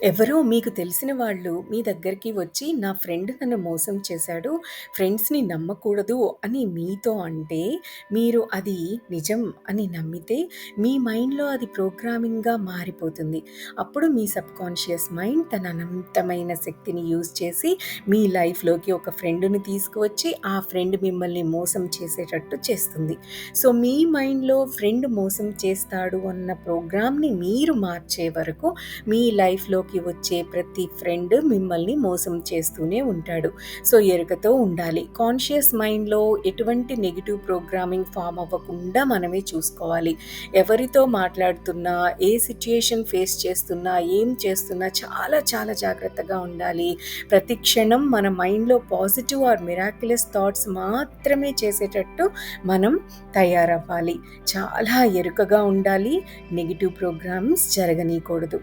ఎవరో మీకు తెలిసిన వాళ్ళు మీ దగ్గరికి వచ్చి, "నా ఫ్రెండ్ నన్ను మోసం చేశాడు. ఫ్రెండ్స్‌ని నమ్మకూడదు" అని మీతో అంటే, మీరు అది నిజం అని నమ్మితే, మీ మైండ్‌లో అది ప్రోగ్రామింగ్‌గా మారిపోతుంది. అప్పుడు మీ సబ్‌కాన్షియస్ మైండ్ తన అనంతమైన శక్తిని యూజ్ చేసి, మీ లైఫ్‌లోకి ఒక ఫ్రెండ్‌ని తీసుకువచ్చి, ఆ ఫ్రెండ్ మిమ్మల్ని మోసం చేసేటట్టు చేస్తుంది. సో, మీ మైండ్‌లో ఫ్రెండ్ మోసం చేస్తాడు అన్న ప్రోగ్రామ్‌ని మీరు మార్చే వరకు, మీ లైఫ్‌లోకి వచ్చే ప్రతి ఫ్రెండ్ మిమ్మల్ని మోసం చేస్తూనే ఉంటాడు. సో, ఎరుకతో ఉండాలి. కాన్షియస్ మైండ్‌లో ఎటువంటి నెగెటివ్ ప్రోగ్రామింగ్ ఫార్మ్ అవ్వకుండా మనమే చూసుకోవాలి. ఎవరితో మాట్లాడుతున్నా, ఏ సిట్యుయేషన్ ఫేస్ చేస్తున్నా, ఏం చేస్తున్నా చాలా చాలా జాగ్రత్తగా ఉండాలి. ప్రతి క్షణం మన మైండ్‌లో పాజిటివ్ ఆర్ మిరాక్యులస్ థాట్స్ మాత్రమే చేసేటట్టు మనం తయారవ్వాలి. చాలా ఎరుకగా ఉండాలి. Negative programmes జరగనీయకూడదు.